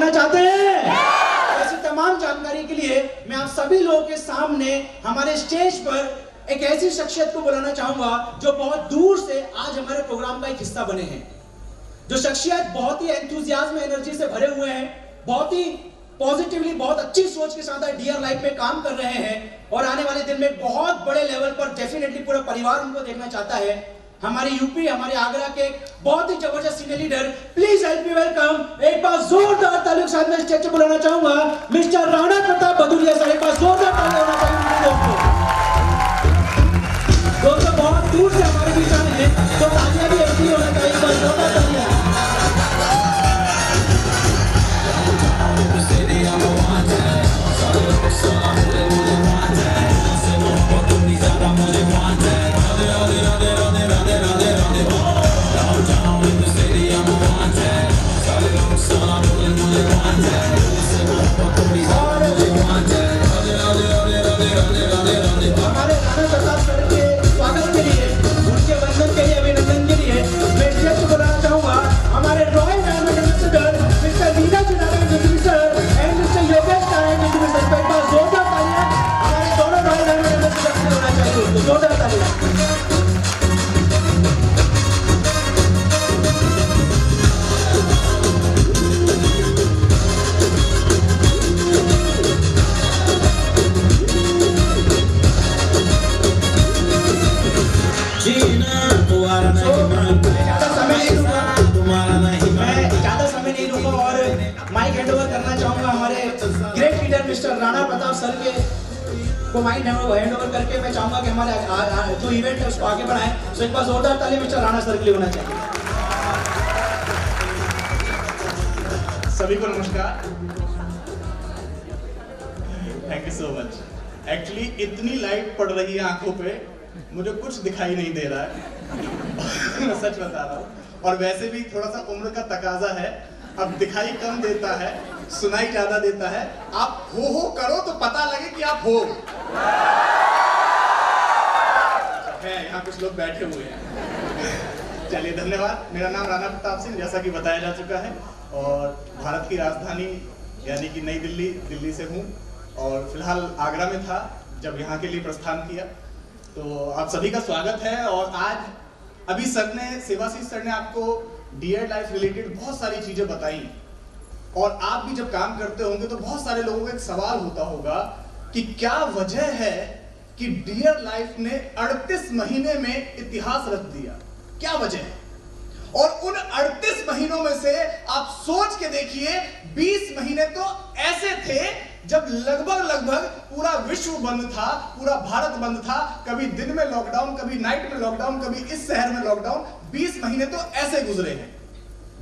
आना चाहते हैं? ऐसी तमाम जानकारी के लिए मैं आप सभी लोगों के सामने हमारे स्टेज पर एक ऐसी शख्सियत को बुलाना चाहूंगा जो बहुत दूर से आज हमारे प्रोग्राम का एक हिस्सा बने हैं। जो शख्सियत बहुत ही एंथुसियाज्म एनर्जी से भरे हुए हैं, बहुत ही पॉजिटिवली, बहुत अच्छी सोच के साथ डियर लाइफ में काम कर रहे हैं और आने वाले दिन में बहुत बड़े लेवल पर डेफिनेटली पूरा परिवार उनको देखना चाहता है। हमारे यूपी, हमारे आगरा के बहुत ही जबरदस्त senior leader, please help me welcome, एक बार जोरदार तालियों के साथ मैं स्टेज पर बुलाना चाहूंगा मिस्टर राणा प्रताप भदौरिया सर। एक बार जोरदार तालियां होना चाहिए दोस्तों, बहुत दूर से हमारे बीच आए हैं तो तालियां भी ऐसी होना चाहिए। एक बार जोरदार तालियां। मिस्टर राणा प्रताप सर के को माइंड हैंड ओवर करके मैं चाहूंगा कि हमारे जो इवेंट है उसको आगे बढ़ाएं। सो एक बार जोरदार ताली मिस्टर राणा सर के लिए होना चाहिए। सभी को नमस्कार, thank you so much. Actually इतनी लाइट पड़ रही है आंखों पे, मुझे कुछ दिखाई नहीं दे रहा है मैं सच बता रहा हूँ। और वैसे भी थोड़ा सा उम्र का तकाजा है, अब दिखाई कम देता है, सुनाई ज्यादा देता है। आप हो करो तो पता लगे कि आप हो। है यहाँ कुछ लोग बैठे हुए हैं। चलिए धन्यवाद। मेरा नाम राणा प्रताप सिंह, जैसा कि बताया जा चुका है, और भारत की राजधानी यानी कि नई दिल्ली से हूँ और फिलहाल आगरा में था जब यहाँ के लिए प्रस्थान किया। तो आप सभी का स्वागत है। और आज अभी सेवाशीष सर ने आपको डियर लाइफ रिलेटेड बहुत सारी चीजें बताई, और आप भी जब काम करते होंगे तो बहुत सारे लोगों का एक सवाल होता होगा कि क्या वजह है कि डियर लाइफ ने 38 महीने में इतिहास रच दिया, क्या वजह है? और उन 38 महीनों में से आप सोच के देखिए 20 महीने तो ऐसे थे जब लगभग पूरा विश्व बंद था, पूरा भारत बंद था। कभी दिन में लॉकडाउन, कभी नाइट में लॉकडाउन, कभी इस शहर में लॉकडाउन। 20 महीने तो ऐसे गुजरे हैं।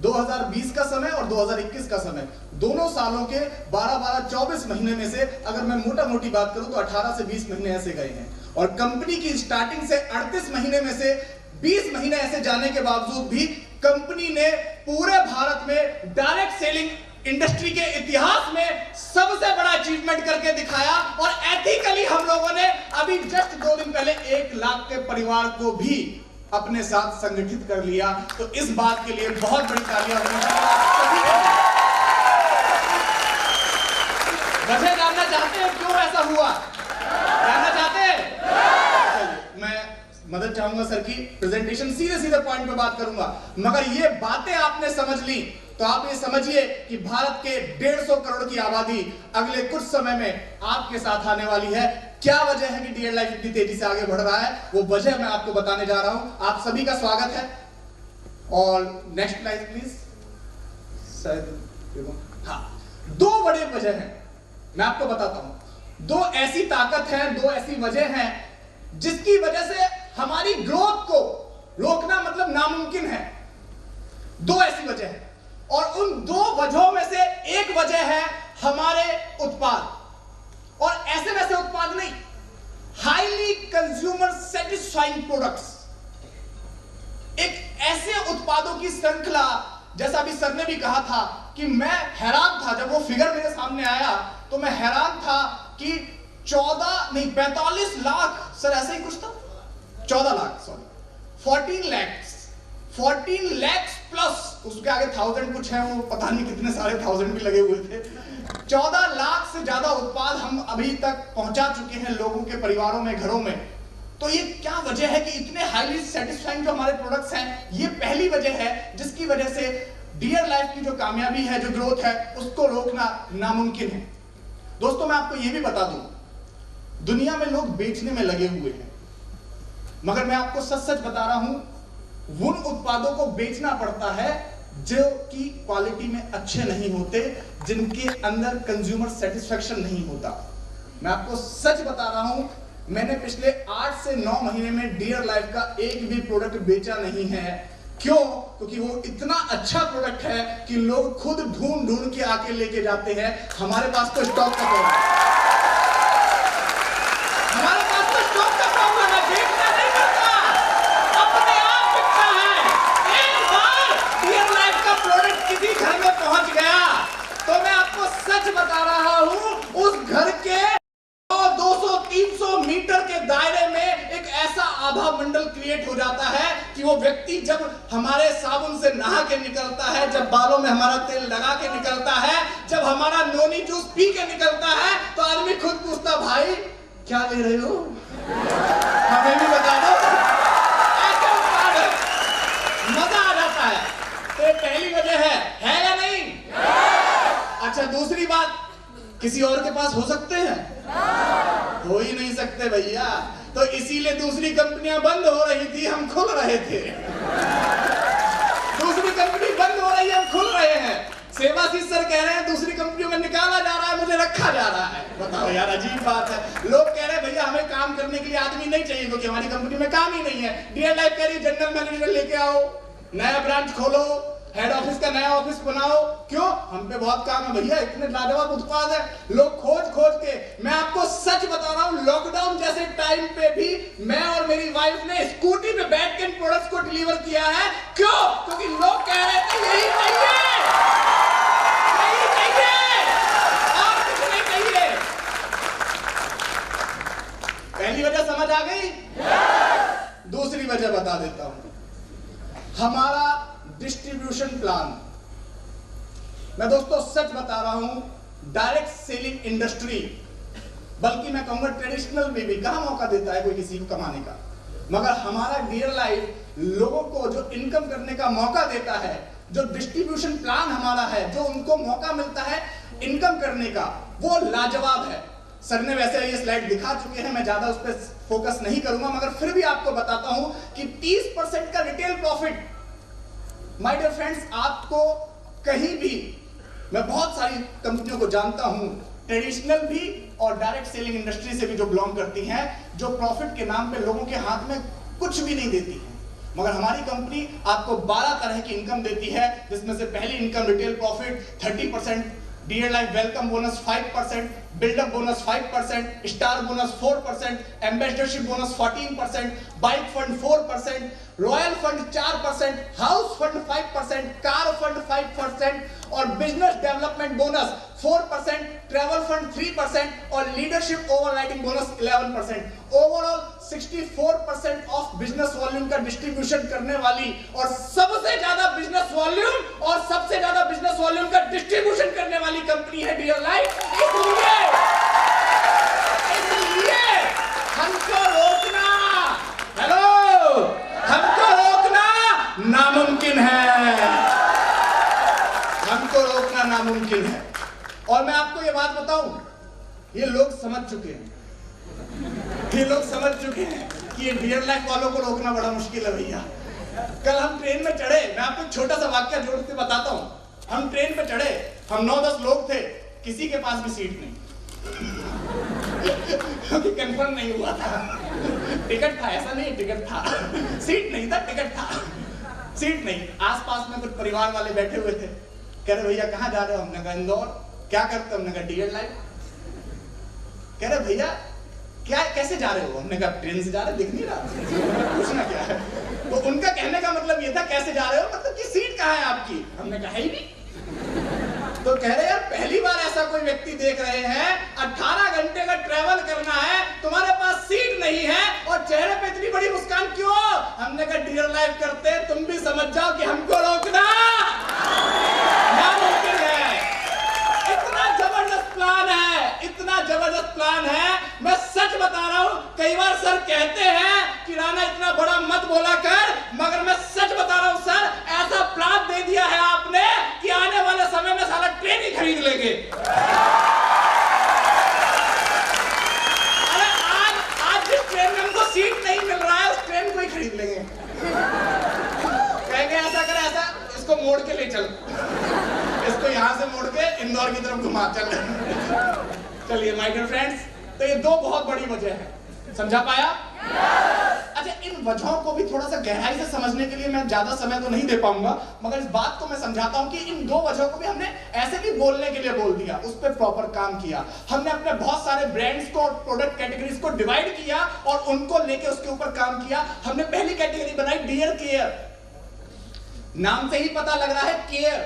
2020 का समय और 2021 का समय, दोनों सालों के 12-24 महीने में से अगर मैं मोटा मोटी बात करूं तो 18 से 20 महीने ऐसे गए हैं। और कंपनी की स्टार्टिंग से 38 महीने में से 20 महीने ऐसे जाने के बावजूद भी कंपनी ने पूरे भारत में डायरेक्ट सेलिंग इंडस्ट्री के इतिहास में सबसे बड़ा अचीवमेंट करके दिखाया। और एथिकली हम लोगों ने अभी जस्ट 2 दिन पहले 1 लाख के परिवार को भी अपने साथ संगठित कर लिया। तो इस बात के लिए बहुत बड़ी तालियां होनी चाहिए। वजह जानना चाहते हैं क्यों ऐसा हुआ? जानना चाहते हैं? मैं मदद चाहूंगा सर की। प्रेजेंटेशन सीधे पॉइंट पे बात करूंगा, मगर ये बातें आपने समझ ली तो आप ये समझिए कि भारत के 150 करोड़ की आबादी अगले कुछ समय में आपके साथ आने वाली है। क्या वजह है कि डियर लाइफ इतनी तेजी से आगे बढ़ रहा है, वो वजह मैं आपको बताने जा रहा हूं। आप सभी का स्वागत है। और नेक्स्ट स्लाइड प्लीज। हाँ, 2 बड़े वजह हैं, मैं आपको बताता हूं। 2 ऐसी ताकत है, 2 ऐसी वजह है जिसकी वजह से हमारी ग्रोथ को रोकना मतलब नामुमकिन है। 2 ऐसी वजह है, और उन 2 वजहों में से एक वजह है हमारे उत्पाद। और ऐसे वैसे उत्पाद नहीं, हाईली कंज्यूमर सेटिस्फाइंग प्रोडक्ट्स। एक ऐसे उत्पादों की श्रृंखला, जैसा अभी सर ने भी कहा था कि मैं हैरान था जब वो फिगर मेरे सामने आया, तो मैं हैरान था कि 45 लाख, सर ऐसा ही कुछ था, 14 लाख, सॉरी 14 लाख प्लस उसके आगे 1000 कुछ है, वो पता नहीं कितने सारे 1000 भी लगे हुए थे। 14 लाख से ज्यादा उत्पाद हम अभी तक पहुंचा चुके हैं लोगों के परिवारों में, घरों में। तो ये क्या वजह है कि इतने हाईली सेटिस्फाइंग जो हमारे प्रोडक्ट्स हैं, ये पहली वजह है जिसकी वजह से डियर लाइफ की जो कामयाबी है, जो ग्रोथ है, उसको रोकना नामुमकिन है। दोस्तों मैं आपको ये भी बता दूं, दुनिया में लोग बेचने में लगे हुए हैं, मगर मैं आपको सच सच बता रहा हूं, उन उत्पादों को बेचना पड़ता है जो कि क्वालिटी में अच्छे नहीं होते, जिनके अंदर कंज्यूमर सेटिस्फेक्शन नहीं होता। मैं आपको सच बता रहा हूं, मैंने पिछले 8 से 9 महीने में डियर लाइफ का एक भी प्रोडक्ट बेचा नहीं है। क्यों? क्योंकि वो इतना अच्छा प्रोडक्ट है कि लोग खुद ढूंढ ढूंढ के आके लेके जाते हैं। हमारे पास तो स्टॉक का प्रॉब्लम है, हमारे पास तो स्टॉक का प्रॉब्लम है, बेचना नहीं करता, अपने आप बिकता है। एक बार डियर लाइफ का प्रोडक्ट किसी घर में पहुंच गया तो मैं आपको सच बता रहा हूं, उस घर के 200-300 मीटर के दायरे में एक ऐसा आभा मंडल क्रिएट हो जाता है कि वो व्यक्ति जब हमारे साबुन से नहा के निकलता है, जब बालों में हमारा तेल लगा के निकलता है, जब हमारा नोनी जूस पी के निकलता है, तो आदमी खुद पूछता, भाई क्या ले रहे हो, हमें भी बता दो। ऐसे उत्पाद है, मजा आ जाता है। तो ये पहली वजह है या नहीं? अच्छा, दूसरी बात, किसी और के पास हो सकते हैं? हो ही नहीं सकते भैया। तो इसीलिए दूसरी कंपनियां बंद हो रही थी, हम खुल रहे थे। दूसरी कंपनी बंद हो रही है, हम खुल रहे हैं। सेवाशीष सर कह रहे हैं दूसरी कंपनियों में निकाला जा रहा है, मुझे रखा जा रहा है। बताओ यार, अजीब बात है। लोग कह रहे हैं भैया हमें काम करने के लिए आदमी नहीं चाहिए क्योंकि हमारी कंपनी में काम ही नहीं है। डियर लाइफ कह रही है जनरल मैनेजर लेके आओ, नया ब्रांच खोलो, हेड ऑफिस का नया ऑफिस बनाओ। क्यों? हम पे बहुत काम है भैया, इतने लाजवाब उत्पाद है, लोग खोज खोज के। मैं आपको सच बता रहा हूं, लॉकडाउन जैसे टाइम पे भी मैं और मेरी वाइफ ने स्कूटी पे बैठ के इन प्रोडक्ट्स को डिलीवर किया है। क्यों? क्योंकि लोग कह रहे थे यही चाहिए, यही चाहिए, और कुछ नहीं चाहिए। पहली वजह समझ आ गई? दूसरी वजह बता देता हूं, हमारा डिस्ट्रीब्यूशन प्लान। मैं दोस्तों सच बता रहा हूं, डायरेक्ट सेलिंग इंडस्ट्री, बल्कि मैं कहूंगा ट्रेडिशनल में भी कहां मौका देता है कोई किसी को कमाने का, मगर हमारा डियर लाइफ लोगों को जो इनकम करने का मौका देता है, जो डिस्ट्रीब्यूशन प्लान हमारा है, जो उनको मौका मिलता है इनकम करने का, वो लाजवाब है। सर ने वैसे ये स्लाइड दिखा चुके हैं, मैं ज्यादा उस पर फोकस नहीं करूंगा, मगर फिर भी आपको बताता हूं कि 30% का retail profit. My dear friends, आपको कहीं भी, मैं बहुत सारी कंपनियों को जानता हूं, ट्रेडिशनल भी और डायरेक्ट सेलिंग इंडस्ट्री से भी, जो बिलोंग करती हैं, जो प्रॉफिट के नाम पे लोगों के हाथ में कुछ भी नहीं देती है। मगर हमारी कंपनी आपको 12 तरह की इनकम देती है, जिसमें से पहली income retail profit 30%, Dear Life welcome bonus 5%, build up bonus 5%, star bonus 4%, ambassadorship bonus 14%, bike fund 4%, royal fund 4%, house fund 5%, car fund 5% और business development bonus 4%, travel fund 3% और leadership overriding bonus 11%। Overall 64% of business volume का distribution करने वाली और सबसे ज्यादा business volume और सबसे ज्यादा बिजनेस वॉल्यूम का डिस्ट्रीब्यूशन करने वाली कंपनी है डियर लाइफ। इसलिए हमको रोकना, हेलो, हमको रोकना नामुमकिन है, हमको रोकना नामुमकिन है। और मैं आपको ये बात बताऊं, ये लोग समझ चुके हैं, ये लोग समझ चुके हैं कि ये डियर लाइफ वालों को रोकना बड़ा मुश्किल है भैया। कल हम ट्रेन में चढ़े, मैं आपको एक छोटा सा वाक्य जोड़ के बताता हूं। हम ट्रेन पे चढ़े, हम 9-10 लोग थे, किसी के पास भी सीट नहीं, क्योंकि कंफर्म नहीं हुआ था। टिकट था, ऐसा नहीं टिकट था, सीट नहीं था, टिकट था, सीट नहीं। आसपास में कुछ परिवार वाले बैठे हुए थे, कह रहे भैया कहाँ जा रहे हो? हमने कहा इंदौर। क्या करते हो? हमने कहा डियर लाइफ। कह रहे भैया क्या, कैसे जा रहे हो? हमने कहा ट्रेन से जा रहे, दिख नहीं रहा, पूछना क्या है। तो उनका कहने का मतलब ये था कैसे जा रहे हो, मतलब कि सीट कहाँ है आपकी? हमने कहा है ही नहीं। तो कह रहे यार पहली बार ऐसा कोई व्यक्ति देख रहे हैं, 18 घंटे का ट्रेवल करना है, तुम्हारे पास सीट नहीं है और चेहरे पे इतनी बड़ी मुस्कान क्यों? हमने कहा डियर लाइफ करते तुम भी समझ जाओ कि हमको रोकना नामुमकिन है। इतना जबरदस्त प्लान है, इतना जबरदस्त प्लान है, मैं सच बता रहा हूं। कई बार सर कहते हैं कि राणा इतना बड़ा मत बोला कर, मगर मैं सच बता रहा हूं सर, ऐसा प्लान दे दिया है आपने कि आने वाले समय में साला ट्रेन ही खरीद लेंगे। अरे आज जिस ट्रेन में हमको सीट नहीं मिल रहा है उस ट्रेन को ही खरीद लेंगे। कहेंगे ऐसा कर, ऐसा इसको मोड़ के ले चल, इसको यहां से मोड़ के इंदौर की तरफ घुमा चल। चलिए माय डियर फ्रेंड्स, तो ये दो बहुत बड़ी वजह है, समझा पाया? अच्छा, इन वजहों को भी थोड़ा सा गहराई से समझने के लिए मैं ज्यादा समय तो नहीं दे पाऊंगा, मगर इस बात को मैं समझाता हूं कि इन दो वजहों को भी हमने ऐसे भी बोलने के लिए बोल दिया, उस पर प्रॉपर काम किया। हमने अपने बहुत सारे ब्रांड्स को और प्रोडक्ट कैटेगरीज को डिवाइड किया और उनको लेके उसके ऊपर काम किया। हमने पहली कैटेगरी बनाई डियर केयर। नाम से ही पता लग रहा है केयर,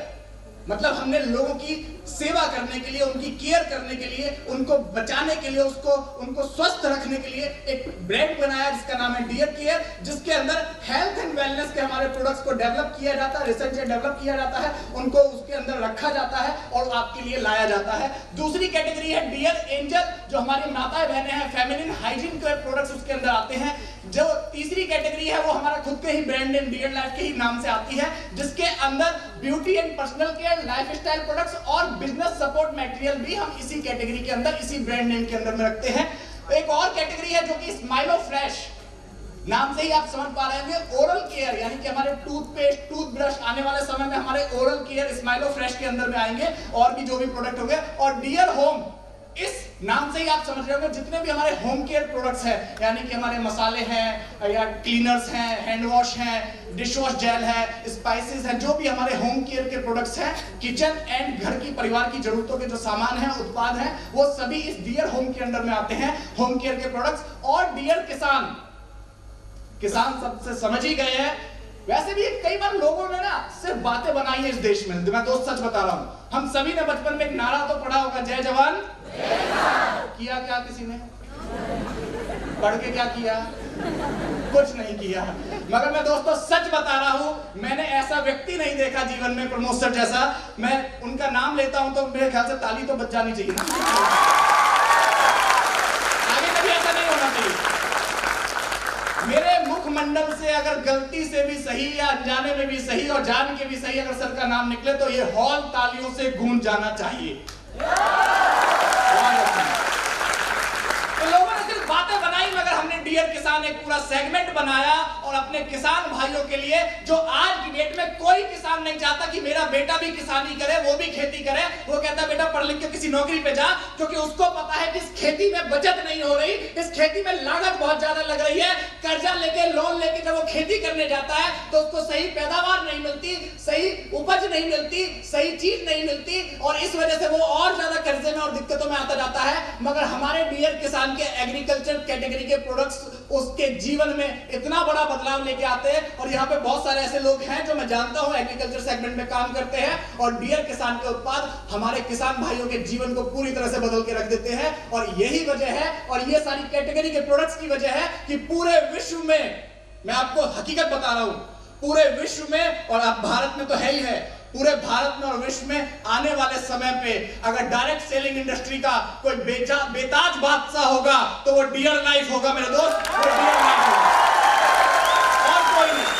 मतलब हमने लोगों की सेवा करने के लिए, उनकी केयर करने के लिए, उनको बचाने के लिए, उनको स्वस्थ रखने के लिए एक ब्रांड बनाया जिसका नाम है डियर केयर, जिसके अंदर हेल्थ एंड वेलनेस के हमारे प्रोडक्ट्स को डेवलप किया जाता है, रिसर्च से डेवलप किया जाता है, उनको उसके अंदर रखा जाता है और आपके लिए लाया जाता है। दूसरी कैटेगरी है डियर एंजल, जो हमारी माताएं बहनें हैं, फेमिनिन हाइजीन के प्रोडक्ट्स उसके अंदर आते हैं। जो तीसरी कैटेगरी है वो हमारा खुद के ही ब्रांड नेम डियर लाइफ के ही नाम से आती है, जिसके अंदर beauty and personal care, lifestyle products और बिजनेस सपोर्ट मटेरियल भी हम इसी कैटेगरी के अंदर, इसी ब्रांड नेम के अंदर में रखते हैं। एक और कैटेगरी है जो कि स्माइलो फ्रेश, नाम से ही आप समझ पा रहे होंगे, ओरल केयर, यानी कि हमारे टूथपेस्ट, टूथब्रश आने वाले समय में हमारे ओरल केयर स्माइलो फ्रेश के अंदर में आएंगे, और भी जो भी प्रोडक्ट होंगे। और डियर होम, इस नाम से ही आप समझ रहे होंगे जितने भी हमारे होम केयर प्रोडक्ट्स हैं, यानी कि हमारे मसाले हैं या क्लीनर्स हैं, हैंड वॉश हैं, डिश वॉश जेल है, स्पाइसेस हैं, जो भी हमारे होम केयर के प्रोडक्ट्स हैं, किचन एंड घर की परिवार की जरूरतों के जो सामान हैं, उत्पाद हैं, वो सभी इस डियर होम के अंदर में आते हैं, होम केयर के प्रोडक्ट्स। और डियर किसान, किसान सबसे समझ ही गए हैं। वैसे भी कई बार लोगों ने ना सिर्फ बातें बनाई है इस देश में, मैं दोस्त सच बता रहा हूं, हम सभी ने बचपन में एक नारा तो पढ़ा होगा, जय जवान किया क्या किसी ने? पढ़ के क्या किया? कुछ नहीं किया। मगर मैं दोस्तों सच बता रहा हूं, मैंने ऐसा व्यक्ति नहीं देखा जीवन में प्रमोद सर जैसा। मैं उनका नाम लेता हूं तो मेरे ख्याल से ताली तो बच जानी चाहिए ना, आगे कभी ऐसा नहीं होना चाहिए। मेरे मुखमंडल से अगर गलती से भी सही या अनजाने में भी सही और जान के भी सही अगर सर का नाम निकले तो ये हॉल तालियों से गूंज जाना चाहिए। तो लोगों ने सिर्फ बातें बनाई, मगर हमने डियर किसान एक पूरा सेगमेंट बनाया और अपने किसान भाइयों के लिए, जो आज की डेट में कोई किसान नहीं चाहता कि मेरा बेटा भी किसानी करे, वो भी खेती करे। वो कहता है बेटा पढ़ लिख के किसी नौकरी पे जा, क्योंकि उसको पता है कि इस खेती में बचत नहीं हो रही, इस खेती में लागत बहुत ज्यादा लग रही है। कर्जा लेके, लोन लेके जब वो खेती करने जाता है तो उसको सही पैदावार नहीं मिलती, सही उपज नहीं मिलती, सही चीज नहीं मिलती, और इस वजह से वो और ज्यादा कर्जे में और दिक्कतों में आता जाता है। मगर हमारे डियर किसान के एग्रीकल्चर कैटेगरी के प्रोडक्ट्स उसके जीवन में इतना बड़ा बदलाव लेके आते हैं। और यहाँ पे बहुत सारे ऐसे लोग हैं जो मैं जानता हूँ एग्रीकल्चर सेगमेंट में काम करते हैं, और डियर किसान के उत्पाद हमारे किसान भाइयों के जीवन को पूरी तरह से बदल के रख देते हैं। और यही वजह है, और ये सारी कैटेगरी के प्रोडक्ट्स की वजह है कि पूरे विश्व में, मैं आपको हकीकत बता रहा हूं, पूरे विश्व में, और अब भारत में तो है ही है, पूरे भारत में और विश्व में आने वाले समय पे अगर डायरेक्ट सेलिंग इंडस्ट्री का कोई बेताज बादशाह होगा तो वो डियर लाइफ होगा मेरे दोस्त, वो डियर लाइफ होगा, और कोई नहीं।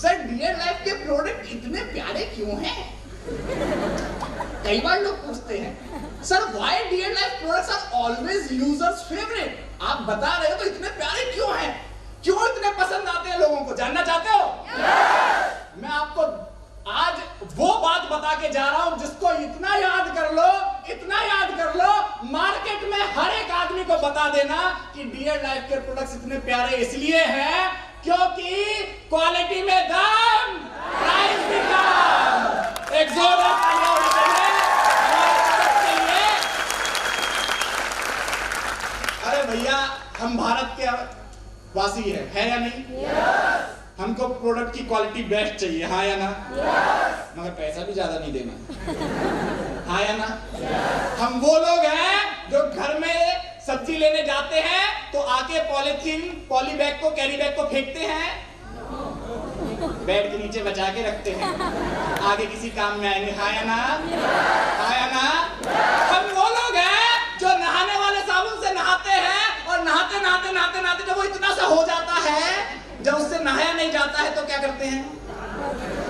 सर डियर लाइफ के प्रोडक्ट इतने प्यारे क्यों हैं? कई बार लोग पूछते हैं sir why dear life products are always users favourite. आप बता रहे हो तो इतने प्यारे क्यों हैं, क्यों इतने पसंद आते हैं लोगों को, जानना चाहते हो? मैं आपको आज वो बात बता के जा रहा हूं जिसको इतना याद कर लो, इतना याद कर लो, मार्केट में हर एक आदमी को बता देना कि डियर लाइफ के प्रोडक्ट्स इतने प्यारे इसलिए हैं क्योंकि क्वालिटी में दम, प्राइस भी कम। एक जोरदार तालियां होनी चाहिए हमारे प्रोडक्ट के लिए। अरे भैया हम भारत के वासी है या नहीं? हमको प्रोडक्ट की क्वालिटी बेस्ट चाहिए, हाँ या ना? मगर पैसा भी ज्यादा नहीं देना, हाँ या ना? हम वो लोग हैं जो घर में सब्जी लेने जाते हैं तो आके पॉलीथीन पॉली बैग को कैरी बैग को फेंकते हैं, बेड के नीचे बचा के रखते हैं, आगे किसी काम में आएंगे, हाँ या ना? हाँ या ना? हम वो लोग हैं जो नहाने वाले साबुन से नहाते हैं और नहाते नहाते नहाते नहाते जब वो इतना सा हो जाता है, जब उससे नहाया नहीं जाता है तो क्या करते हैं?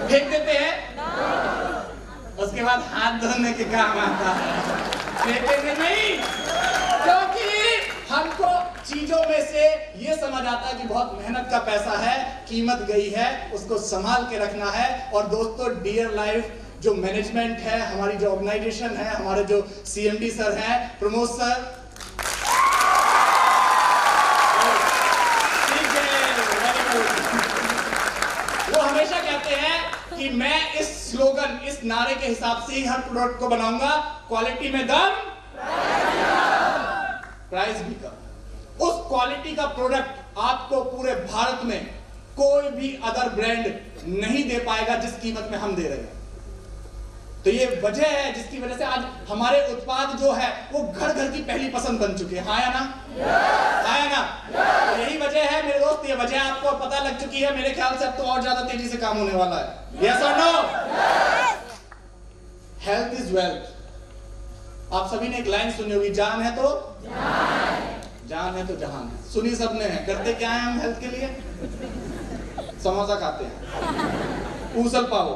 फेंक देते हैं। उसके बाद हाथ धोने के काम आता है, फेंकेंगे नहीं, क्योंकि हमको चीजों में से ये समझ आता है कि बहुत मेहनत का पैसा है, कीमत गई है, उसको संभाल के रखना है। और दोस्तों, डियर लाइफ जो मैनेजमेंट है, हमारी जो ऑर्गेनाइजेशन है, हमारे जो सीएमडी सर हैं, प्रमोद सर, वो हमेशा कहते हैं कि मैं इस स्लोगन, इस नारे के हिसाब से ही हर प्रोडक्ट को बनाऊंगा, क्वालिटी में दम, प्राइस भी कम। उस क्वालिटी का प्रोडक्ट आपको पूरे भारत में कोई भी अदर ब्रांड नहीं दे पाएगा जिस कीमत में हम दे रहे हैं। तो ये वजह है जिसकी वजह से आज हमारे उत्पाद जो है वो घर घर की पहली पसंद बन चुके हैं, हाँ या ना? हाँ या ना? तो यही वजह है मेरे दोस्त, ये वजह आपको पता लग चुकी है। मेरे ख्याल से अब तो और ज्यादा तेजी से काम होने वाला है। यस और नो? Health is wealth. आप सभी ने एक लाइन सुनी होगी, जान है तो जान है तो जहान है। सुनी सबने है। करते क्या है हम हेल्थ के लिए? समोसा खाते हैं, ऊसल पाव,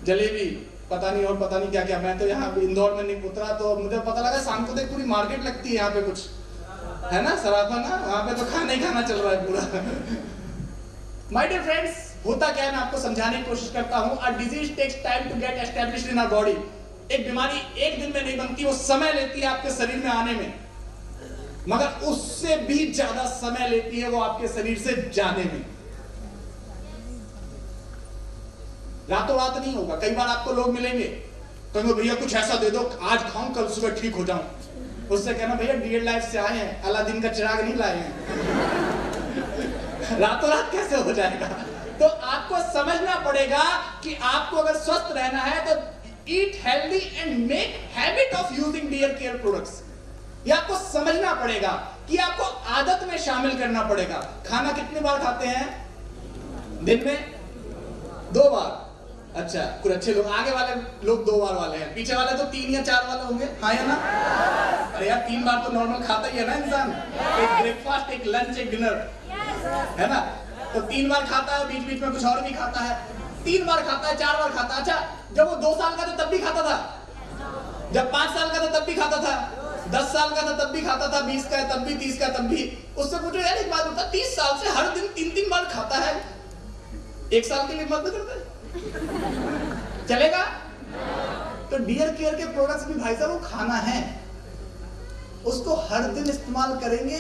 जलेबी, पता नहीं और पता नहीं क्या क्या। मैं तो यहाँ इंदौर में नहीं उतरा तो मुझे पता लगा शाम को देख पूरी मार्केट लगती है यहाँ पे, कुछ है ना सराफा ना, वहाँ पे तो खाना ही खाना चल रहा है पूरा। माय डियर फ्रेंड्स, होता क्या है मैं आपको समझाने की कोशिश करता हूँ। A disease takes time to get established in our body. एक बीमारी एक दिन में नहीं बनती, वो समय लेती है आपके शरीर में आने में, मगर उससे भी ज्यादा समय लेती है वो आपके शरीर से जाने में। रातों रात नहीं होगा। कई बार आपको लोग मिलेंगे, कहेंगे भैया कुछ ऐसा दे दो आज खाऊं कल सुबह ठीक हो जाऊं। उससे कहना भैया डियर लाइफ से आए हैं, अलादीन का चिराग नहीं लाए हैं। रातों रात कैसे हो जाएगा? तो आपको समझना पड़ेगा कि आपको अगर स्वस्थ रहना है तो eat healthy and make habit of using dear care products. ये आपको समझना पड़ेगा कि आपको आदत में शामिल करना पड़ेगा। खाना कितनी बार खाते हैं दिन में? 2 बार। अच्छा, कुछ अच्छे लोग, आगे वाले लोग 2 बार वाले हैं, पीछे वाले तो 3 या 4 वाले होंगे, हाँ या ना? अरे यार 3 बार तो नॉर्मल खाता ही है ना इंसान। एक ब्रेकफास्ट, एक लंच, एक डिनर, है ना? तो 3 बार खाता है, बीच बीच में कुछ और भी खाता है। 3 बार खाता है, 4 बार खाता है। अच्छा, जब वो 2 साल का था तब भी खाता था, जब 5 साल का था तब भी खाता था, 10 साल का था तब भी खाता था, 20 का है तब भी, 30 का तब भी। उससे पूछो यार एक बात बता, 30 साल से हर दिन 3-3 बार खाता है, 1 साल के लिए मत करते चलेगा? तो डियर केयर के प्रोडक्ट्स भी भाई साहब वो खाना है, उसको हर दिन इस्तेमाल करेंगे,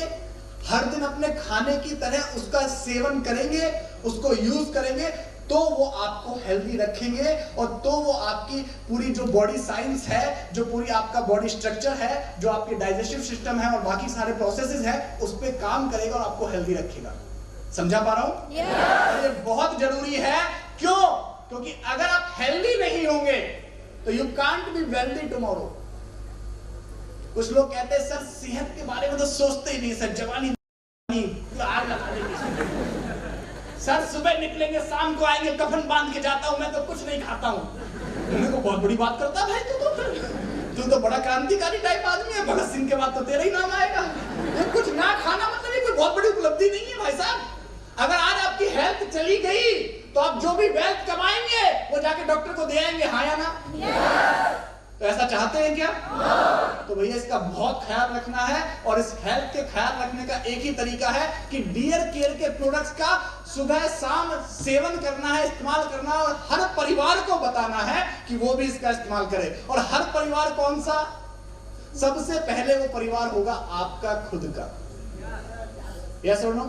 हर दिन अपने खाने की तरह उसका सेवन करेंगे, उसको यूज करेंगे, तो वो आपको हेल्दी रखेंगे और तो वो आपकी पूरी जो बॉडी साइंस है, जो पूरी आपका बॉडी स्ट्रक्चर है, जो आपके डाइजेस्टिव सिस्टम है और बाकी सारे प्रोसेसेस है, उस पे काम करेगा और आपको हेल्दी रखेगा। समझा पा रहा हूं? ये बहुत जरूरी है। क्यों? क्योंकि अगर आप हेल्दी नहीं होंगे तो you can't be wealthy tomorrow. कुछ लोग कहते हैं सर सेहत के बारे में तो सोचते ही नहीं सर, जवानी आग लगा देंगे सर, सुबह निकलेंगे शाम को आएंगे, कफन बांध के जाता हूं, मैं तो कुछ नहीं खाता हूं। मेरे को बहुत बड़ी बात करता भाई तू तो बड़ा क्रांतिकारी टाइप आदमी है, भगत सिंह के बाद तो तेरा ही नाम आएगा। ये कुछ ना खाना मतलब ये कोई बहुत बड़ी उपलब्धि नहीं है भाई साहब। अगर आज आपकी हेल्थ चली गई तो आप जो भी वेल्थ कमाएंगे वो जाके डॉक्टर को दे आएंगे, हाँ या ना? तो ऐसा चाहते हैं क्या? तो भैया इसका बहुत ख्याल रखना है और इस हेल्थ के ख्याल रखने का एक ही तरीका है कि डियर केयर के प्रोडक्ट्स का सुबह शाम सेवन करना है, इस्तेमाल करना है और हर परिवार को बताना है कि वो भी इसका इस्तेमाल करे। और हर परिवार कौन सा? सबसे पहले वो परिवार होगा आपका खुद का। यस और नो?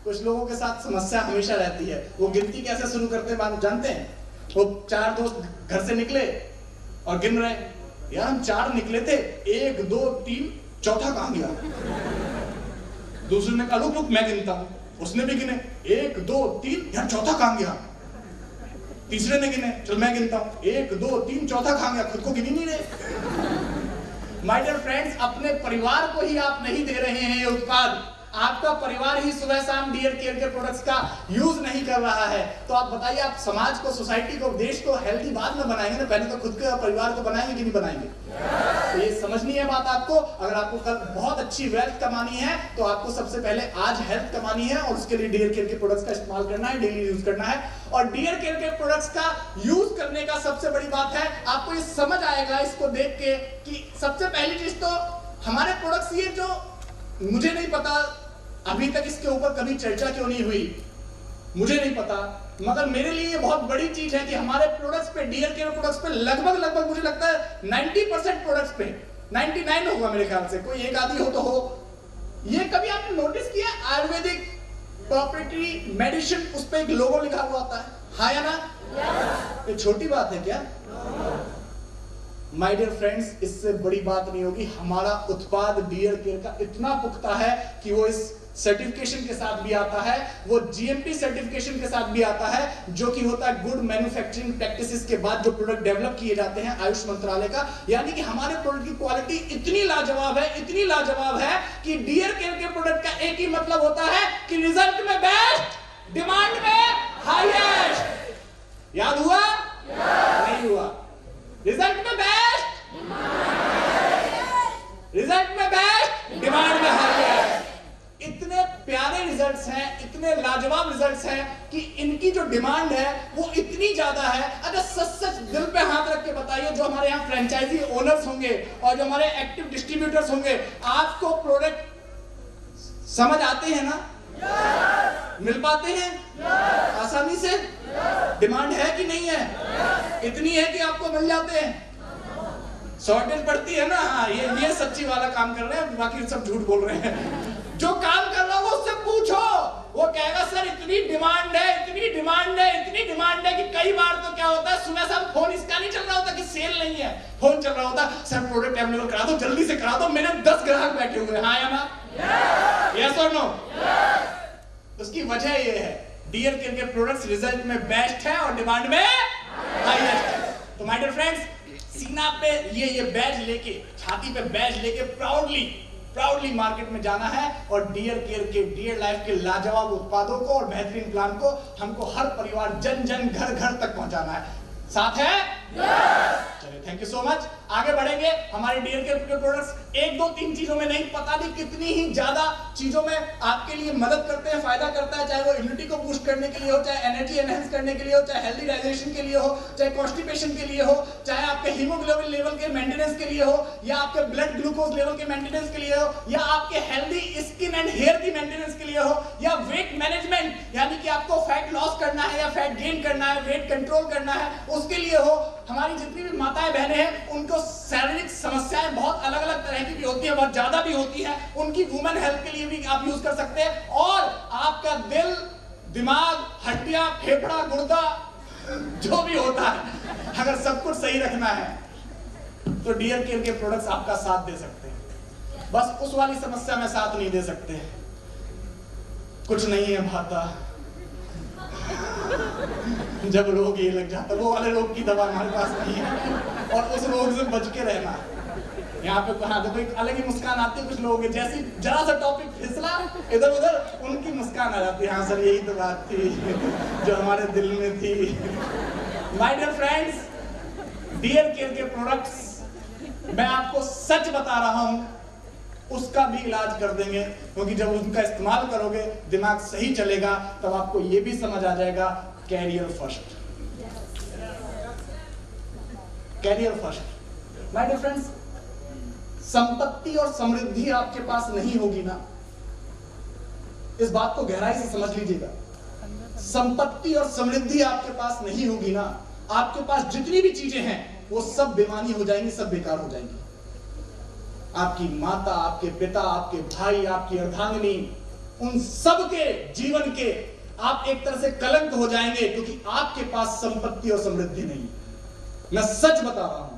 कुछ लोगों के साथ समस्या हमेशा रहती है। वो गिनती कैसे शुरू करते हैं जानते हैं? वो 4 दोस्त घर से निकले और गिन रहे, यार हम 4 निकले थे, 1 2 3 चौथा कहां गया? दूसरे ने कहा रुक मैं गिनता हूं। उसने भी गिने 1 2 3, यार चौथा कहां गया? तीसरे ने गिने, चल मैं गिनता हूं 1 2 3, चौथा कहां गया? खुद को गिन ही नहीं रहे। माय डियर फ्रेंड्स, अपने परिवार को ही आप नहीं दे रहे हैं ये उत्पाद, आपका परिवार ही सुबह शाम डियर केयर के प्रोडक्ट्स का यूज नहीं कर रहा है, तो आप बताइए आप समाज को, सोसाइटी को, देश को हेल्दी बाद में बनाएंगे ना, पहले तो खुद के परिवार को बनाएंगे कि नहीं बनाएंगे? तो ये समझनी है बात आपको। अगर आपको कल बहुत अच्छी वेल्थ कमानी है तो आपको सबसे पहले आज हेल्थ कमानी है, और उसके लिए डियर केयर के प्रोडक्ट्स का इस्तेमाल करना है, डेली यूज करना है। और डियर केयर के प्रोडक्ट्स का यूज करने का सबसे बड़ी बात है, आपको ये समझ आएगा इसको देख के कि सबसे पहली चीज तो हमारे प्रोडक्ट्स, ये जो मुझे नहीं पता अभी तक इसके ऊपर कभी चर्चा क्यों नहीं हुई, मुझे नहीं पता, मगर मेरे लिए ये बहुत बड़ी चीज है कि हमारे प्रोडक्ट्स पे, डियर केयर प्रोडक्ट्स पे लगभग मुझे लगता है 90% प्रोडक्ट्स पे, 99 होगा मेरे ख्याल से, कोई एक आदि हो तो हो। ये कभी आपने नोटिस किया आयुर्वेदिक प्रॉपर्टी मेडिसिन, उस पे एक लोगो लिखा हुआ होता है, हाँ या ना? ये छोटी बात है क्या? माय डियर फ्रेंड्स, इससे बड़ी बात नहीं होगी। हमारा उत्पाद डियर केयर का इतना पुख्ता है कि वो इस सर्टिफिकेशन के साथ भी आता है, वो जीएमपी सर्टिफिकेशन के साथ भी आता है, जो कि होता है गुड मैन्युफैक्चरिंग प्रैक्टिसेस के बाद जो प्रोडक्ट डेवलप किए जाते हैं आयुष मंत्रालय का। यानी कि हमारे प्रोडक्ट की क्वालिटी इतनी लाजवाब है, इतनी लाजवाब है कि डियर केयर के प्रोडक्ट का एक ही मतलब होता है कि रिजल्ट में बेस्ट, डिमांड में हाईएस्ट। याद हुआ? नहीं हुआ? रिजल्ट में बेस्ट, रिजल्ट में बेस्ट, डिमांड में हाईएस्ट। इतने प्यारे रिजल्ट्स हैं, इतने लाजवाब रिजल्ट्स हैं कि इनकी जो डिमांड है वो इतनी ज्यादा है। अच्छा सच दिल पे हाथ रख के बताइए, जो हमारे यहाँ फ्रेंचाइजी ओनर्स होंगे और जो हमारे एक्टिव डिस्ट्रीब्यूटर्स होंगे, आपको प्रोडक्ट समझ आते हैं ना? मिल पाते हैं आसानी से? डिमांड है कि नहीं है? इतनी है कि आपको मिल जाते हैं? शॉर्टेज पड़ती है ना? हाँ, ये सच्ची वाला काम कर रहे हैं, बाकी सब झूठ बोल रहे हैं। जो काम कर रहा हो उससे पूछो, वो कहेगा सर इतनी डिमांड है, इतनी डिमांड है, इतनी डिमांड है कि कई बार तो क्या होता है, सुबह शाम फोन इसका नहीं चल रहा होता कि सेल नहीं है, फोन चल रहा होता सर प्रोडक्ट अवेलेबल करा दो, जल्दी से करा दो, मेरे 10 ग्राहक बैठे हुए हैं, हाँ या ना? यस और नो? उसकी वजह ये है, डियर केयर के प्रोडक्ट्स रिजल्ट में बेस्ट है और डिमांड में हाईएस्ट है। तो माय डियर फ्रेंड्स, सीना पे ये बैज लेके, छाती पे बैज लेके प्राउडली मार्केट में जाना है और डियर केयर के, डियर लाइफ के लाजवाब उत्पादों को और बेहतरीन प्लान को हमको हर परिवार, जन घर तक पहुंचाना है। साथ है? चलिए, थैंक यू सो मच। आगे बढ़ेंगे। हमारे डियर केयर के प्रोडक्ट्स 1 2 3 चीजों में नहीं, पता नहीं कितनी ही ज्यादा चीजों में आपके लिए मदद करते हैं, फायदा करता है, चाहे वो इम्यूनिटी को बूस्ट करने के लिए हो, चाहे एनर्जी एनहेंस करने के लिए हो, चाहे हेल्दी डाइजेशन के लिए हो, चाहे कॉन्स्टिपेशन के लिए हो, चाहे आपके हीमोग्लोबिन लेवल के मेंटेनेंस के लिए हो, या आपके ब्लड ग्लूकोज लेवल के मेंटेनेंस के लिए हो, या आपके हेल्दी स्किन एंड हेयर की मेंटेनेंस के लिए हो, या वेट मैनेजमेंट यानी कि आपको फैट लॉस करना है या फैट गेन करना है, वेट कंट्रोल करना है, उसके लिए हो। हमारी जितनी भी माताएं बहनें हैं, उनको शारीरिक समस्याएं बहुत अलग अलग तरह की भी होती है, बहुत ज्यादा भी होती है, उनकी वुमेन हेल्थ के लिए भी आप यूज कर सकते हैं। और आपका दिल, दिमाग, हड्डियां, फेफड़ा, गुर्दा, जो भी होता है, अगर सब कुछ सही रखना है तो डियर केयर के प्रोडक्ट्स आपका साथ दे सकते हैं। बस उस वाली समस्या में साथ नहीं दे सकते, कुछ नहीं है भाता, जब रोग ये लग जाता, वो वाले रोग की दवा हमारे पास नहीं है, और उस रोग से बच के रहना। यहाँ पे कहा तो एक अलग ही मुस्कान आती है कुछ लोगों के, जैसी जरा सा टॉपिक फिसला इधर उधर उनकी मुस्कान आ जाती है, हाँ सर यही तो बात थी जो हमारे दिल में थी। My dear friends, dear care के प्रोडक्ट्स मैं आपको सच बता रहा हूं, उसका भी इलाज कर देंगे, क्योंकि जब उनका इस्तेमाल करोगे, दिमाग सही चलेगा, तब आपको यह भी समझ आ जाएगा career first, career first. My dear friends, संपत्ति और समृद्धि आपके पास नहीं होगी ना, इस बात को गहराई से समझ लीजिएगा, संपत्ति और समृद्धि आपके पास नहीं होगी ना, आपके पास जितनी भी चीजें हैं वो सब बेमानी हो जाएंगी, सब बेकार हो जाएंगी। आपकी माता, आपके पिता, आपके भाई, आपकी अर्धांगिनी, उन सब के जीवन के आप एक तरह से कलंक हो जाएंगे, क्योंकि आपके पास संपत्ति और समृद्धि नहीं। मैं सच बता रहा हूं,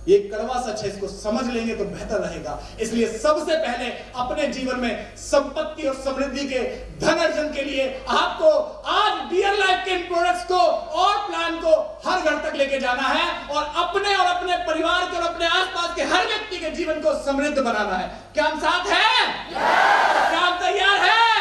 ये कड़वा सच है, इसको समझ लेंगे तो बेहतर रहेगा। इसलिए सबसे पहले अपने जीवन में संपत्ति और समृद्धि के धन अर्जन के लिए आपको आज डियर लाइफ के इन प्रोडक्ट्स को और प्लान को हर घर तक लेके जाना है और अपने परिवार के और अपने आसपास के हर व्यक्ति के जीवन को समृद्ध बनाना है। क्या हम साथ हैं? क्या हम तैयार हैं?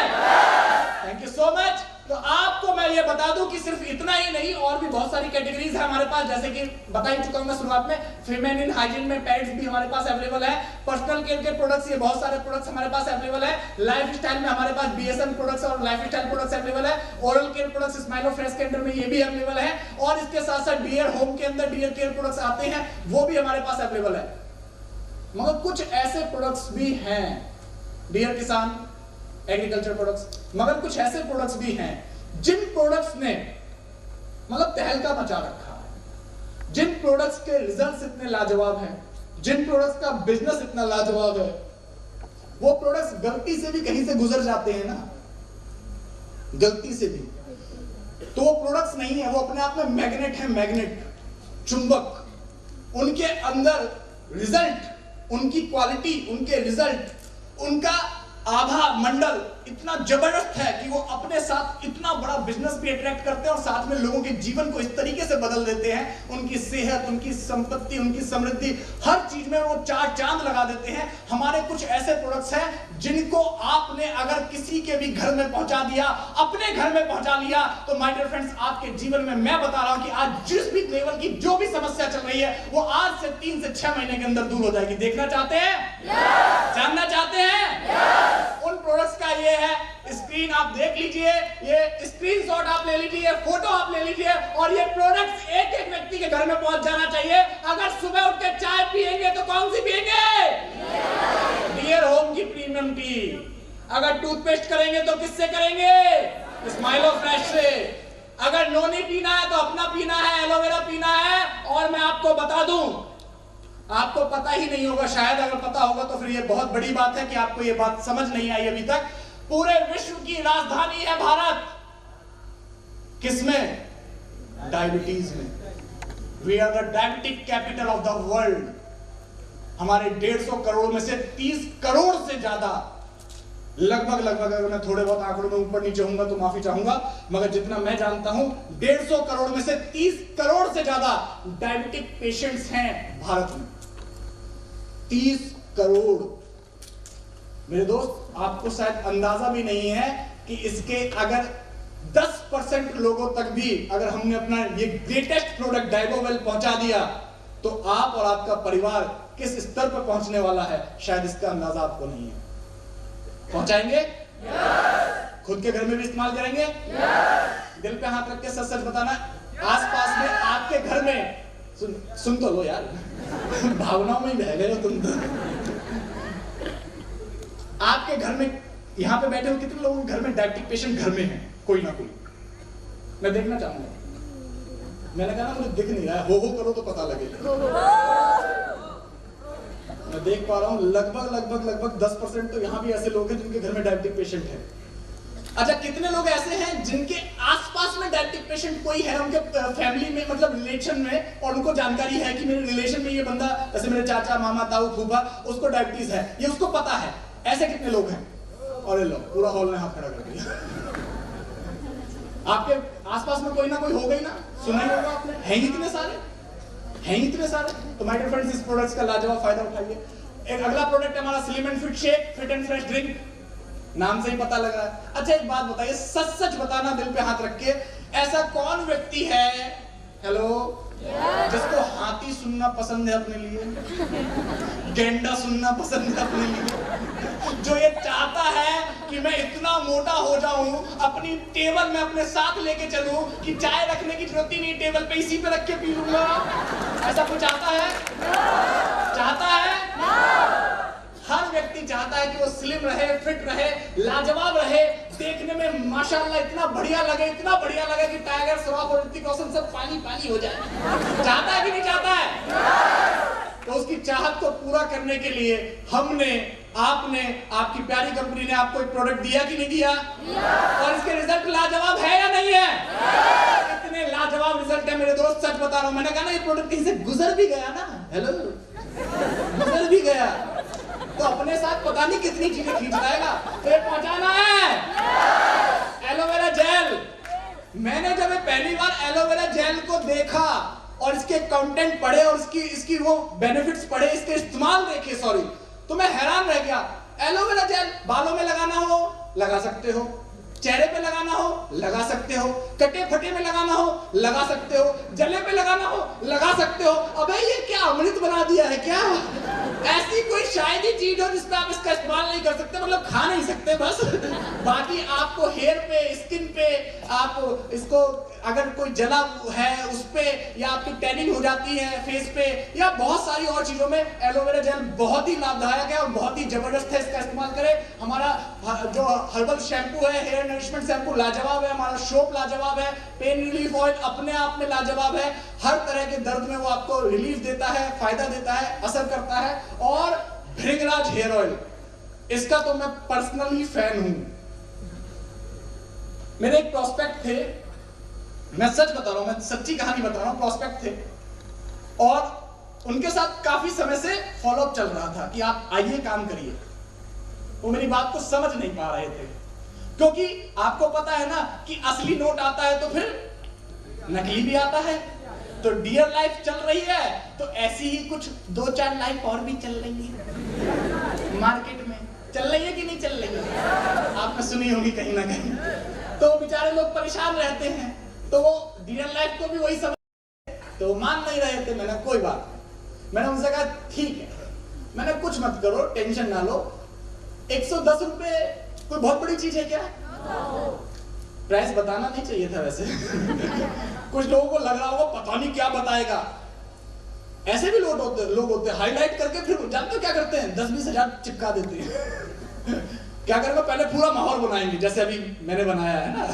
Thank you so much. तो आपको मैं ये बता दूं कि सिर्फ इतना ही नहीं, और भी बहुत सारी कैटेगरीज है हमारे पास, जैसे कि बता ही चुका हूं मैं शुरुआत में, फेमिनिन हाइजीन में पैड्स भी हमारे पास अवेलेबल है, पर्सनल केयर के प्रोडक्ट्स, ये बहुत सारे प्रोडक्ट्स हमारे पास अवेलेबल है, लाइफ स्टाइल में हमारे पास बीएसएम प्रोडक्ट्स और लाइफ स्टाइल प्रोडक्ट्स अवेलेबल है, ओरल केयर प्रोडक्ट्स स्माइलो फ्रेश के अंदर में ये भी अवेलेबल है, और इसके साथ साथ डियर होम के अंदर डियर केयर प्रोडक्ट्स आते हैं, वो भी हमारे पास अवेलेबल है। मगर कुछ ऐसे प्रोडक्ट्स भी हैं डियर किसान एग्रीकल्चर प्रोडक्ट्स, मगर कुछ ऐसे प्रोडक्ट्स भी हैं जिन प्रोडक्ट्स ने मतलब तहलका मचा रखा है, जिन प्रोडक्ट्स के रिजल्ट्स इतने लाजवाब हैं, जिन प्रोडक्ट्स का बिजनेस इतना लाजवाब है, वो प्रोडक्ट्स गलती से भी कहीं से गुजर जाते हैं ना, गलती से भी, तो वो प्रोडक्ट्स नहीं है, वो अपने आप में मैग्नेट है, मैग्नेट, चुंबक। उनके अंदर रिजल्ट, उनकी क्वालिटी, उनके रिजल्ट, उनका आभा मंडल इतना जबरदस्त है कि वो अपने साथ इतना बड़ा बिजनेस भी अट्रैक्ट करते हैं और साथ में लोगों के जीवन को इस तरीके से बदल देते हैं, उनकी सेहत, उनकी संपत्ति, उनकी समृद्धि, हर चीज में वो चार चांद लगा देते हैं। हमारे कुछ ऐसे प्रोडक्ट्स हैं जिनको आपने अगर किसी के भी घर में पहुंचा दिया, अपने घर में पहुंचा लिया, तो माय डियर फ्रेंड्स, आपके जीवन में मैं बता रहा हूं कि आज जिस भी लेवल की जो भी समस्या चल रही है, वो आज से 3 से 6 महीने के अंदर दूर हो जाएगी। देखना चाहते हैं? जानना चाहते हैं? उन प्रोडक्ट्स का ये है, स्क्रीन आप देख लीजिए, ये स्क्रीनशॉट आप ले लीजिए, फोटो आप ले लीजिए, और ये प्रोडक्ट्स एक एक व्यक्ति के घर में पहुंच जाना चाहिए। अगर सुबह उठ के चाय पिएंगे तो कौन सी पिएंगे? डियर होम की प्रीमियम टी। अगर टूथपेस्ट करेंगे तो किससे करेंगे? स्माइलो फ्रेश से। अगर नोनी पीना है तो अपना पीना है, एलोवेरा पीना है। और मैं आपको बता दूं, आपको पता ही नहीं होगा शायद, अगर पता होगा तो फिर ये बहुत बड़ी बात है कि आपको ये बात समझ नहीं आई अभी तक। पूरे विश्व की राजधानी है भारत, किसमें? डायबिटीज में। We are the diabetic capital of the world. हमारे 150 करोड़ में से 30 करोड़ से ज्यादा, लगभग अगर मैं थोड़े बहुत आंकड़ों में ऊपर नीचे होऊंगा तो माफी चाहूंगा, मगर जितना मैं जानता हूं 150 करोड़ में से 30 करोड़ से ज्यादा डायबिटिक पेशेंट्स हैं भारत में। 30 करोड़। मेरे दोस्त, आपको शायद अंदाजा भी नहीं है कि इसके अगर 10% लोगों तक भी अगर हमने अपना ये ग्रेटेस्ट प्रोडक्ट डाइबोवेल पहुंचा दिया, तो आप और आपका परिवार किस स्तर पर पहुंचने वाला है, शायद इसका अंदाजा आपको नहीं है। पहुंचाएंगे? खुद के घर में भी इस्तेमाल करेंगे? दिल पे हाथ रख के सच सच बताना। आसपास में आपके घर में, सुन तो लो यार, भावनाओं में ही बह गए हो तुम तो। आपके घर में, यहां पे बैठे हो, कितने लोगों के घर में डायबिटिक पेशेंट घर में है? कोई ना कोई। मैं देखना चाहूंगा। मैंने कहा ना, मुझे दिख नहीं रहा है, हो करो तो पता लगेगा। मैं देख पा रहा हूं लगभग 10% तो यहां भी ऐसे लोग हैं जिनके घर में डायबिटिक पेशेंट है। अच्छा, कितने लोग ऐसे हैं जिनके आसपास में डायबिटिक पेशेंट कोई है, उनके फैमिली में, मतलब रिलेशन में, और उनको जानकारी है कि मेरे रिलेशन में ये बंदा, जैसे मेरे चाचा, मामा, ताऊ, फूफा, उसको डायबिटीज है, ये उसको पता है। ऐसे कितने लोग हैं? अरे लो, पूरा हॉल ने हाथ खड़ा कर दिया। आपके आसपास में कोई ना कोई होगा ही ना, सुना ही होगा आपने। हैं इतने सारे। तो माय डियर फ्रेंड्स, इस प्रोडक्ट्स का लाजवाब फायदा उठाइए। एक अगला प्रोडक्ट है हमारा slim and fit shake, fit and fresh drink. नाम से ही पता लग रहा है। अच्छा, एक बात बताइए, सच बताना, दिल पे हाथ रख के, ऐसा कौन व्यक्ति है, हेलो, जिसको हाथी सुनना पसंद है अपने लिए, गेंडा सुनना पसंद है अपने लिए, जो ये चाहता है कि मैं इतना मोटा हो जाऊं, अपनी टेबल में अपने साथ लेके चलूं कि चाय रखने की जरूरत ही नहीं, टेबल पे इसी पे रख के पी लूंगा? ऐसा कुछ चाहता है? चाहता है? हर व्यक्ति चाहता है कि वो स्लिम रहे, फिट रहे, लाजवाब रहे, देखने में माशाल्लाह इतना बढ़िया लगे कि टाइगर श्रॉफ और ऋतिक रोशन सब पानी हो जाए। चाहता है कि नहीं चाहता है? तो उसकी चाहत को पूरा करने के लिए हमने, आपने, आपकी प्यारी कंपनी ने आपको एक प्रोडक्ट दिया कि नहीं दिया? और इसके रिजल्ट लाजवाब है या नहीं है? इतने लाजवाब रिजल्ट है मेरे दोस्त, सच बता रहा हूं। मैंने कहा ना, ये प्रोडक्ट कहीं से गुजर भी गया ना, हेलो गुजर भी गया तो अपने साथ पता नहीं कितनी चीजें खींच लाएगा। पेट पहुंचाना है एलोवेरा जेल। मैंने जब पहली बार एलोवेरा जेल को देखा और इसके कंटेंट पढ़े और इसकी वो बेनिफिट्स पढ़े, इसके इस्तेमाल देखे, सॉरी, तो मैं हैरान रह गया। एलोवेरा जेल बालों में लगाना हो लगा सकते हो, चेहरे पे लगाना हो लगा सकते हो, कटे फटे में लगाना हो लगा सकते हो, जले पे लगाना हो लगा सकते हो। अबे ये क्या अमृत बना दिया है क्या? ऐसी कोई शायद ही चीज हो जिसपे आप इसका इस्तेमाल नहीं कर सकते, मतलब खा नहीं सकते बस। बाकी आपको हेयर पे, स्किन पे, आप इसको अगर कोई जला है उस पे, या आपकी टैनिंग हो जाती है फेस पे, या बहुत सारी और चीजों में एलोवेरा जेल बहुत ही लाभदायक है और बहुत ही जबरदस्त है। इसका इस्तेमाल करें। हमारा जो हर्बल शैम्पू है, हेयर नरिशमेंट शैम्पू लाजवाब है, हमारा सोप लाजवाब है, पेन रिलीफ ऑयल अपने आप में लाजवाब है। हर तरह के दर्द में वो आपको रिलीफ देता है, फायदा देता है, असर करता है। और भृंगराज हेयर ऑयल, इसका तो मैं पर्सनली फैन हूं। मेरे एक प्रोस्पेक्ट थे, मैं सच बता रहा हूं, मैं सच्ची कहानी बता रहा हूं, प्रोस्पेक्ट थे और उनके साथ काफी समय से फॉलोअप चल रहा था कि आप आइए काम करिए। वो मेरी बात को समझ नहीं पा रहे थे, क्योंकि आपको पता है ना कि असली नोट आता है तो फिर नकली भी आता है। तो डियर लाइफ चल रही है तो ऐसी ही कुछ 2-4 लाइफ और भी चल रही है मार्केट में। चल रही है कि नहीं चल रही है? आपने सुनी होगी कहीं ना कहीं। तो बेचारे लोग परेशान रहते हैं, तो वो डियर लाइफ को भी वही समझ, तो मान नहीं रहे थे। मैंने कोई बात, मैंने उनसे कहा ठीक है, मैंने कुछ मत करो, टेंशन ना लो। 110 रुपए कोई बहुत बड़ी चीज है क्या? प्राइस बताना नहीं चाहिए था वैसे। कुछ लोगों को लग रहा होगा पता नहीं क्या बताएगा। ऐसे भी लोग होते हैं हाईलाइट करके फिर जानते हो क्या करते हैं, 10-20 हजार चिपका देते हैं। क्या करेंगे, पहले पूरा माहौल बनाएंगे जैसे अभी मैंने बनाया है ना,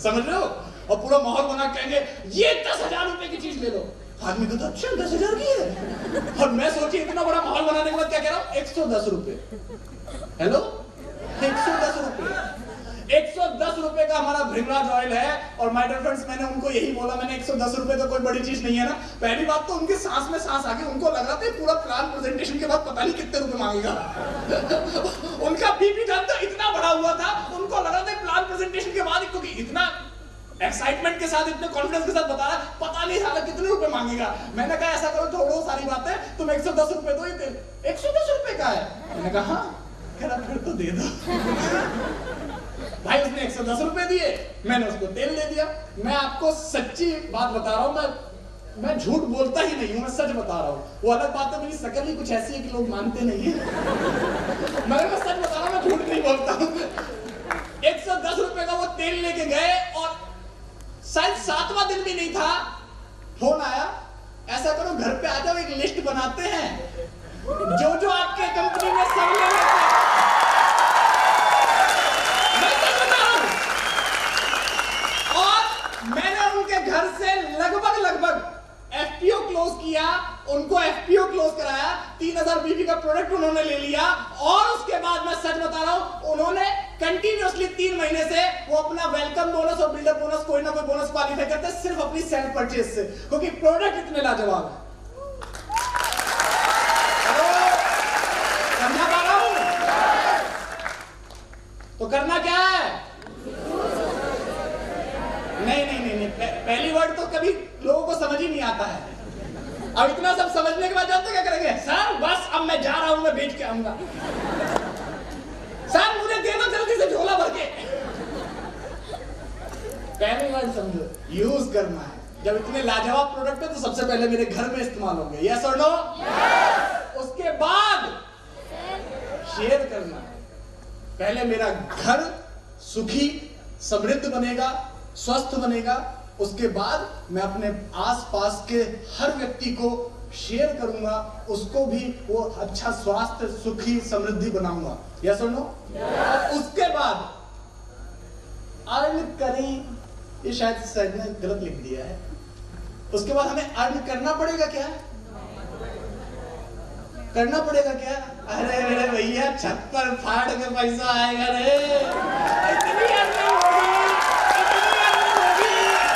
समझ रहे हो, और पूरा माहौल बना कहेंगे ये 10,000 रुपए की चीज ले लो। आदमी को तो अच्छा 10,000 की है, और मैं सोचिए इतना बड़ा माहौल बनाने के बाद क्या कह रहा हूँ, 110 रुपए। हेलो, 110 रुपए, 110 रुपए का हमारा भृंगराज ऑयल है। और माय डियर फ्रेंड्स, मैंने उनको यही बोला, मैंने 110 रुपए तो कोई बड़ी चीज नहीं है ना। पहली बात तो उनके सांस में सांस आ गई, उनको लग रहा था पूरा प्लान प्रेजेंटेशन के बाद पता नहीं कितने रुपए मांगेगा। उनका बीपी जानता इतना बड़ा हुआ था, उनको लग रहा था प्लान प्रेजेंटेशन के बाद, क्योंकि इतना एक्साइटमेंट के साथ, इतने कॉन्फिडेंस के साथ बता रहा, पता नहीं साला कितने रुपए मांगेगा। मैंने कहा ऐसा करो, छोड़ो सारी बातें, तुम 110 रुपए दो। 110 रुपए का है? मैंने कहा हाँ। कह रहा फिर तो दे दो। भाई उसने 110 रुपए दिए, मैंने उसको तेल दे दिया। मैं आपको सच्ची बात बता रहा हूँ, मैं झूठ बोलता ही नहीं हूँ, मैं सच बता रहा हूँ। वो अलग बात है मेरी शक्ल ही कुछ ऐसी है कि लोग मानते नहीं है। मैं सच बता रहा हूँ, मैं झूठ नहीं बोलता हूँ। 110 रुपए का वो तेल लेके गए और शायद 7वां दिन भी नहीं था, फोन आया, ऐसा करो घर पे आ जाओ, एक लिस्ट बनाते हैं जो आपके कंपनी में सब ले लेते हैं। मैं सच बता रहा हूं। और मैंने उनके घर से लगभग एफपीओ क्लोज किया, उनको एफपीओ क्लोज कराया, 3000 बीबी का प्रोडक्ट उन्होंने ले लिया। और उसके बाद मैं सच बता रहा हूं, उन्होंने कंटिन्यूअसली 3 महीने से वो अपना वेलकम बोनस और बिल्डअप बोनस, कोई ना कोई बोनस क्वालिफाई करते सिर्फ अपनी सेल्फ परचेज से, क्योंकि प्रोडक्ट इतने लाजवाब है। समझा पा रहा हूं? तो करना क्या है? नहीं, पहली वर्ड तो कभी लोगों को समझ ही नहीं आता है। अब इतना सब समझने के बाद जानते क्या करेंगे, सर बस अब मैं जा रहा हूं, मैं बेच के आऊंगा। सर मुझे दे दो जल्दी से झोला भर के। पहली वर्ड समझो, यूज करना है। जब इतने लाजवाब प्रोडक्ट है तो सबसे पहले मेरे घर में इस्तेमाल होंगे, यस और नो? उसके बाद शेयर करना है। पहले मेरा घर सुखी समृद्ध बनेगा, स्वस्थ बनेगा, उसके बाद मैं अपने आसपास के हर व्यक्ति को शेयर करूंगा, उसको भी वो अच्छा स्वास्थ्य, सुखी, समृद्धि बनाऊंगा, यस और नो? उसके बाद अर्न करें, ये शायद ने गलत लिख दिया है। उसके बाद हमें अर्न करना पड़ेगा क्या? करना पड़ेगा क्या? अरे मेरे भैया छत पर फाड़ के पैसा आएगा रे, इतनी अर्निंग होगी,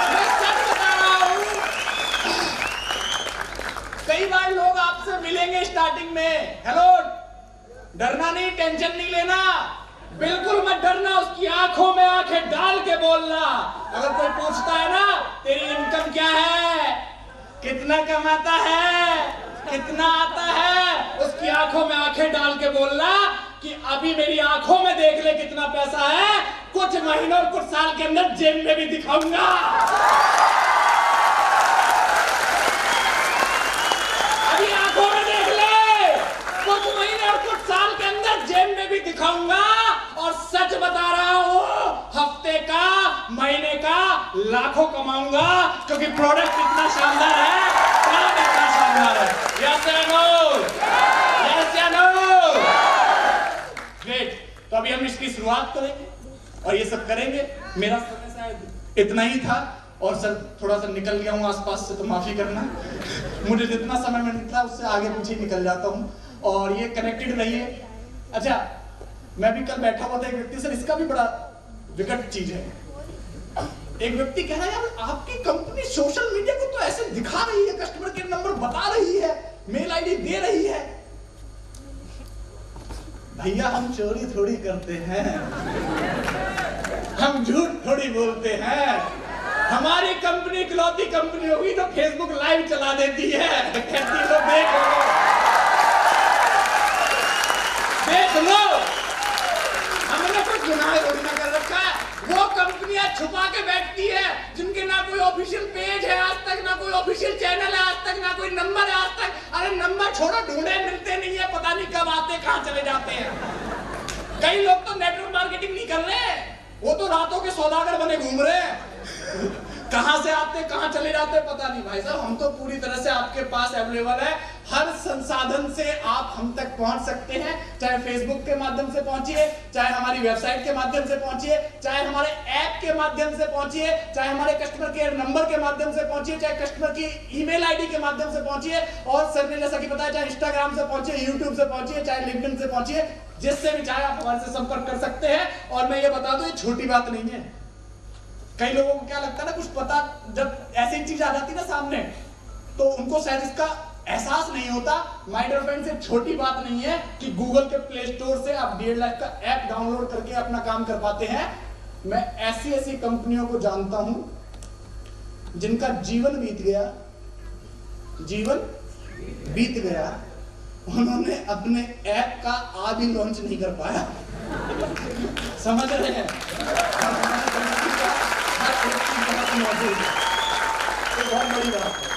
मैं सच बता रहा हूं। कई बार लोग आप स्टार्टिंग में। हेलो, डरना नहीं, टेंशन नहीं लेना, बिल्कुल मत डरना, उसकी आंखों में आंखें डाल के बोलना। अगर कोई पूछता है ना तेरी इनकम क्या है, कितना कमाता है, कितना आता है, उसकी आंखों में आंखें डाल के बोलना कि अभी मेरी आंखों में देख ले कितना पैसा है, कुछ महीनों और कुछ साल के अंदर जेब में भी दिखाऊंगा। अभी आंखों में देख ले, कुछ महीने और कुछ साल के अंदर जेब में भी दिखाऊंगा। और सच बता रहा हूं, हफ्ते का, महीने का लाखों कमाऊंगा, क्योंकि प्रोडक्ट इतना शानदार है, काम इतना शानदार है। यस या नो? यस या नो? ग्रेट। तो अभी हम इसकी शुरुआत करेंगे और ये सब करेंगे। मेरा समय शायद इतना ही था और सर थोड़ा सा निकल गया हूँ आसपास से, तो माफी करना। मुझे जितना समय में निकला उससे आगे पीछे निकल जाता हूँ और ये कनेक्टेड रहिए। अच्छा, मैं भी कल बैठा हुआ था एक व्यक्ति से, इसका भी बड़ा विकट चीज है। एक व्यक्ति कह रहा है यार आपकी कंपनी सोशल मीडिया को तो ऐसे दिखा रही है, कस्टमर केयर नंबर बता रही है, मेल आईडी दे रही है। भैया हम चोरी थोड़ी करते हैं, हम झूठ थोड़ी बोलते हैं। हमारी कंपनी इकलौती कंपनी होगी तो फेसबुक लाइव चला देती है, कहती लो देख लो। हमने कुछ गुनाह थोड़ी ना कर रखा है। वो कंपनियां छुपा के बैठती है जिनके ना कोई ऑफिशियल पेज है आज तक, ना कोई ऑफिशियल चैनल है आज तक, ना कोई नंबर है आज तक। अरे नंबर छोड़ो, ढूंढे मिलते नहीं है, पता नहीं कब आते कहां चले जाते हैं। कई लोग तो नेटवर्क मार्केटिंग नहीं कर रहे, वो तो रातों के सौदागर बने घूम रहे हैं। कहां से आते कहां चले जाते पता नहीं। भाई साहब हम तो पूरी तरह से आपके पास अवेलेबल है, हर संसाधन से आप हम तक पहुंच सकते हैं। चाहे फेसबुक के माध्यम से पहुंचिए, चाहे हमारी वेबसाइट के माध्यम से पहुंचिए, चाहे हमारे ऐप के माध्यम से पहुंचिए, चाहे हमारे कस्टमर केयर नंबर के माध्यम से पहुंचिए, चाहे कस्टमर की ईमेल आईडी के माध्यम से पहुंचिए, और सर ने जैसा कि बताया चाहे इंस्टाग्राम से पहुंचिए, यूट्यूब से पहुंचिए, चाहे लिंक्डइन से पहुंचिए, जिससे भी चाहे आप हमारे से संपर्क कर सकते हैं। और मैं ये बता दूं, ये छोटी बात नहीं है। कई लोगों को क्या लगता है ना, कुछ पता, जब ऐसी चीज आ जाती है ना सामने, तो उनको शायद इसका एहसास नहीं होता। माय डियर फ्रेंड्स, ये छोटी बात नहीं है कि गूगल के प्ले स्टोर से आप DL Life का ऐप डाउनलोड करके अपना काम कर पाते हैं। मैं ऐसी ऐसी कंपनियों को जानता हूं जिनका जीवन बीत गया, उन्होंने अपने ऐप का आज भी लॉन्च नहीं कर पाया। समझ रहे हैं? बहुत बड़ी बात है।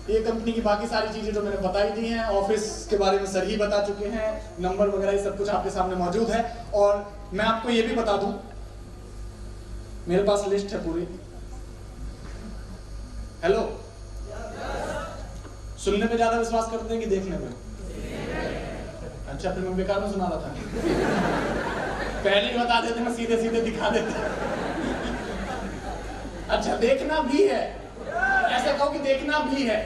ये कंपनी की बाकी सारी चीजें जो मैंने बताई दी हैं, ऑफिस के बारे में सर ही बता चुके हैं, नंबर वगैरह ये सब कुछ आपके सामने मौजूद है। और मैं आपको ये भी बता दूं, मेरे पास लिस्ट है पूरी। हेलो, सुनने पे ज्यादा विश्वास करते हैं कि देखने पे? अच्छा, फिर मैं बेकार में सुना रहा था। पहले ही बता देते, मैं सीधे सीधे दिखा देता। अच्छा, देखना भी है, ऐसे कहो कि देखना भी है।